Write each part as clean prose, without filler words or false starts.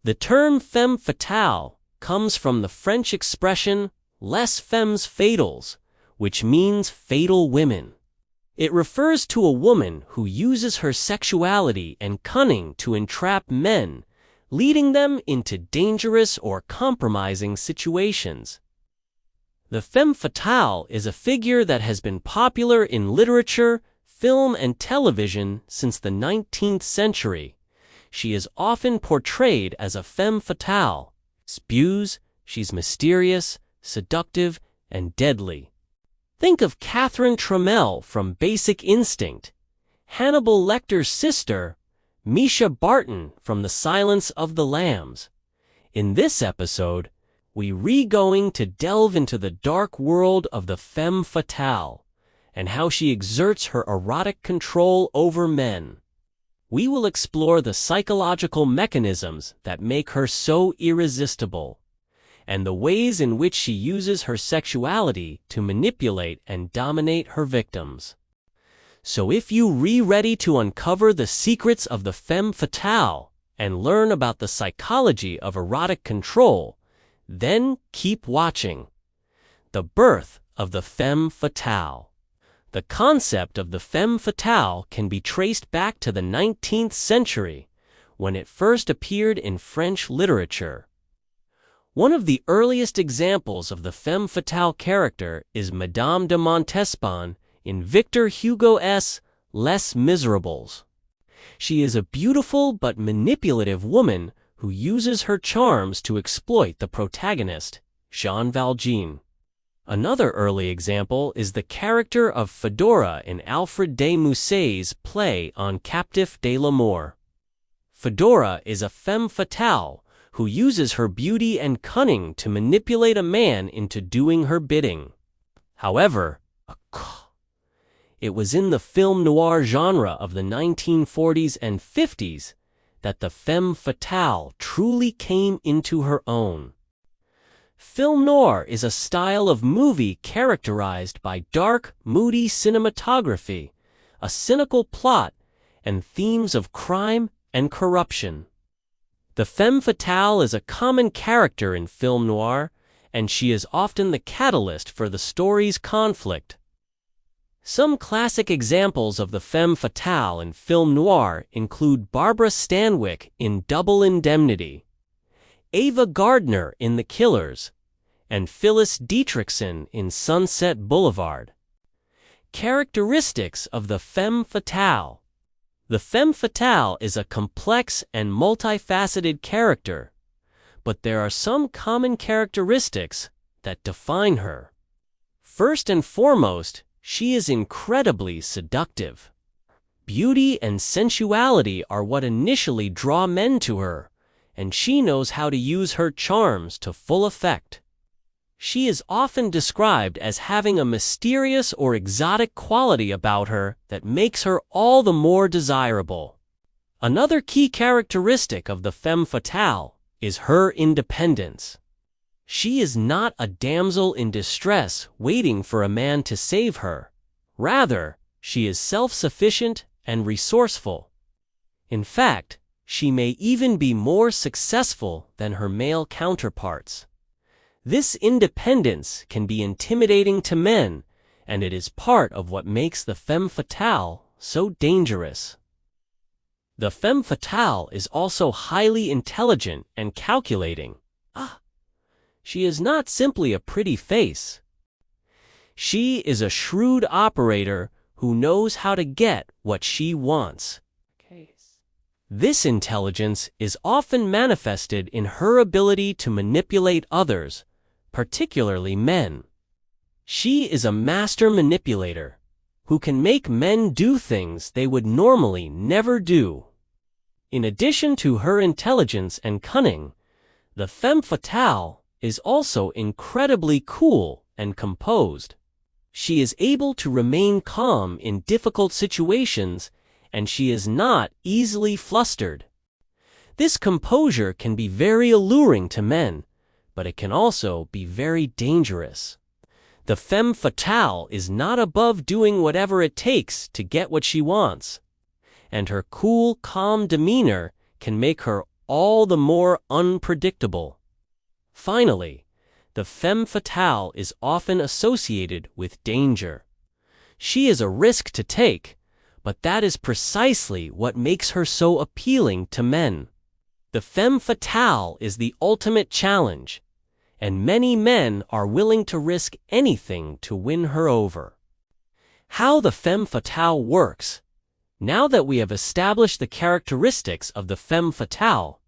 The term femme fatale comes from the French expression les femmes fatales, which means fatal women. It refers to a woman who uses her sexuality and cunning to entrap men, leading them into dangerous or compromising situations. The femme fatale is a figure that has been popular in literature, film, and television since the 19th century. She is often portrayed as a femme fatale. She's mysterious, seductive, and deadly. Think of Catherine Trammell from Basic Instinct, Hannibal Lecter's sister, Misha Barton from The Silence of the Lambs. In this episode, we're going to delve into the dark world of the femme fatale and how she exerts her erotic control over men. We will explore the psychological mechanisms that make her so irresistible, and the ways in which she uses her sexuality to manipulate and dominate her victims. So if you're ready to uncover the secrets of the femme fatale and learn about the psychology of erotic control, then keep watching. The birth of the femme fatale. The concept of the femme fatale can be traced back to the 19th century, when it first appeared in French literature. One of the earliest examples of the femme fatale character is Madame de Montespan in Victor Hugo's Les Miserables. She is a beautiful but manipulative woman who uses her charms to exploit the protagonist, Jean Valjean. Another early example is the character of Fedora in Alfred de Musset's play On Captif de l'Amour. Fedora is a femme fatale who uses her beauty and cunning to manipulate a man into doing her bidding. However, it was in the film noir genre of the 1940s and 50s that the femme fatale truly came into her own. Film noir is a style of movie characterized by dark, moody cinematography, a cynical plot, and themes of crime and corruption. The femme fatale is a common character in film noir, and she is often the catalyst for the story's conflict. Some classic examples of the femme fatale in film noir include Barbara Stanwyck in Double Indemnity, Ava Gardner in The Killers, and Phyllis Dietrichson in Sunset Boulevard. Characteristics of the femme fatale. The femme fatale is a complex and multifaceted character, but there are some common characteristics that define her. First and foremost, she is incredibly seductive. Beauty and sensuality are what initially draw men to her, and she knows how to use her charms to full effect. She is often described as having a mysterious or exotic quality about her that makes her all the more desirable. Another key characteristic of the femme fatale is her independence. She is not a damsel in distress waiting for a man to save her. Rather, she is self-sufficient and resourceful. In fact, she may even be more successful than her male counterparts. This independence can be intimidating to men, and it is part of what makes the femme fatale so dangerous. The femme fatale is also highly intelligent and calculating. She is not simply a pretty face. She is a shrewd operator who knows how to get what she wants. This intelligence is often manifested in her ability to manipulate others, particularly men. She is a master manipulator who can make men do things they would normally never do. In addition to her intelligence and cunning, the femme fatale is also incredibly cool and composed. She is able to remain calm in difficult situations, and she is not easily flustered. This composure can be very alluring to men, but it can also be very dangerous. The femme fatale is not above doing whatever it takes to get what she wants, and her cool, calm demeanor can make her all the more unpredictable. Finally, the femme fatale is often associated with danger. She is a risk to take, but that is precisely what makes her so appealing to men. The femme fatale is the ultimate challenge, and many men are willing to risk anything to win her over. How the femme fatale works. Now that we have established the characteristics of the femme fatale,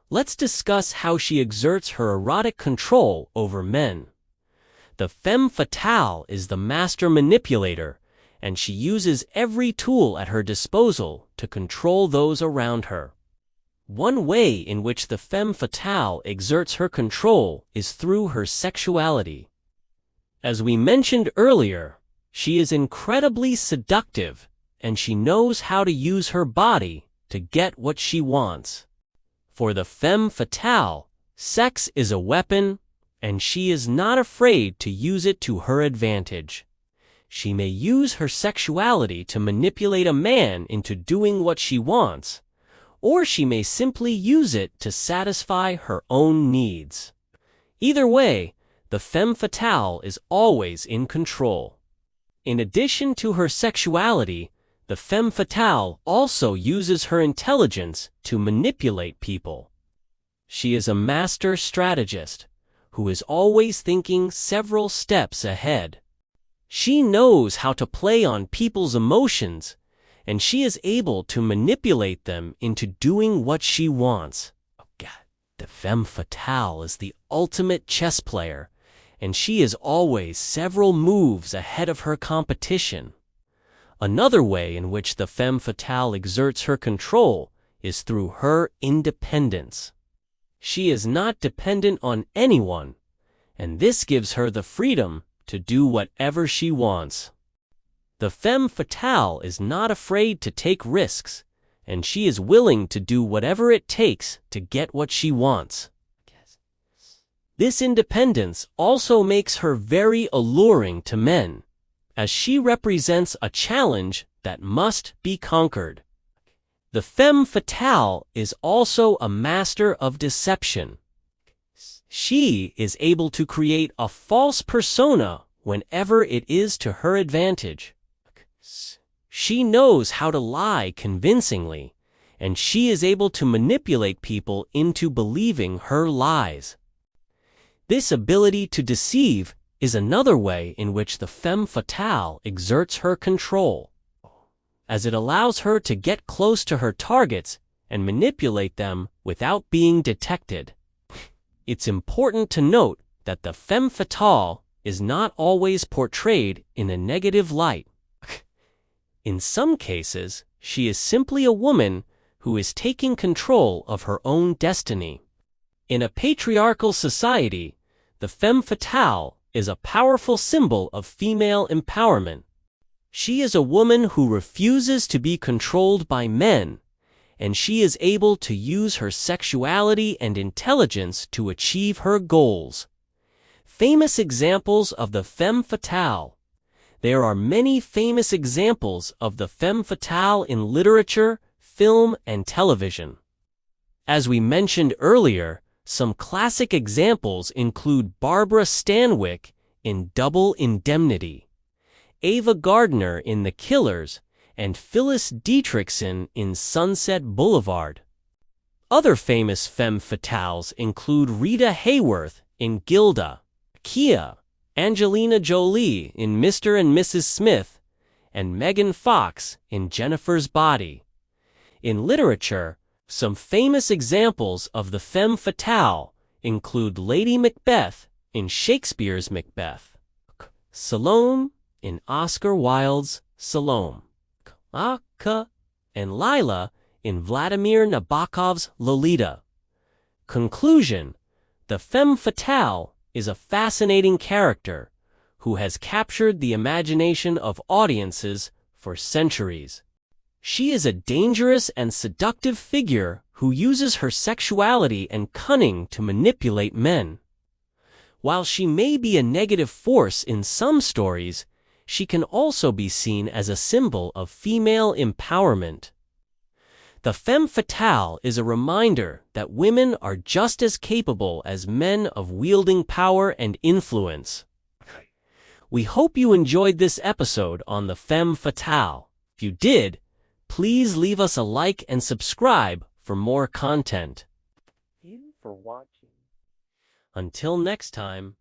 let's discuss how she exerts her erotic control over men. The femme fatale is the master manipulator, and she uses every tool at her disposal to control those around her. One way in which the femme fatale exerts her control is through her sexuality. As we mentioned earlier, she is incredibly seductive, and she knows how to use her body to get what she wants. For the femme fatale, sex is a weapon, and she is not afraid to use it to her advantage. She may use her sexuality to manipulate a man into doing what she wants, or she may simply use it to satisfy her own needs. Either way, the femme fatale is always in control. In addition to her sexuality, the femme fatale also uses her intelligence to manipulate people. She is a master strategist who is always thinking several steps ahead. She knows how to play on people's emotions, and she is able to manipulate them into doing what she wants. Oh God, the femme fatale is the ultimate chess player, and she is always several moves ahead of her competition. Another way in which the femme fatale exerts her control is through her independence. She is not dependent on anyone, and this gives her the freedom to do whatever she wants. The femme fatale is not afraid to take risks, and she is willing to do whatever it takes to get what she wants. This independence also makes her very alluring to men, as she represents a challenge that must be conquered. The femme fatale is also a master of deception. She is able to create a false persona whenever it is to her advantage. She knows how to lie convincingly, and she is able to manipulate people into believing her lies. This ability to deceive is another way in which the femme fatale exerts her control, as it allows her to get close to her targets and manipulate them without being detected. It's important to note that the femme fatale is not always portrayed in a negative light. In some cases, she is simply a woman who is taking control of her own destiny. In a patriarchal society, the femme fatale is a powerful symbol of female empowerment. She is a woman who refuses to be controlled by men, and she is able to use her sexuality and intelligence to achieve her goals. Famous examples of the femme fatale. There are many famous examples of the femme fatale in literature, film, and television. As we mentioned earlier, some classic examples include Barbara Stanwyck in Double Indemnity, Ava Gardner in The Killers, and Phyllis Dietrichson in Sunset Boulevard. Other famous femme fatales include Rita Hayworth in Gilda, Kia, Angelina Jolie in Mr. and Mrs. Smith, and Megan Fox in Jennifer's Body. In literature, some famous examples of the femme fatale include Lady Macbeth in Shakespeare's Macbeth, Salome in Oscar Wilde's Salome, Akka and Lila in Vladimir Nabokov's Lolita. Conclusion: the femme fatale is a fascinating character who has captured the imagination of audiences for centuries. She is a dangerous and seductive figure who uses her sexuality and cunning to manipulate men. While she may be a negative force in some stories, she can also be seen as a symbol of female empowerment. The Femme Fatale is a reminder that women are just as capable as men of wielding power and influence. We hope you enjoyed this episode on the Femme Fatale. If you did, please leave us a like and subscribe for more content. Thank you for watching. Until next time.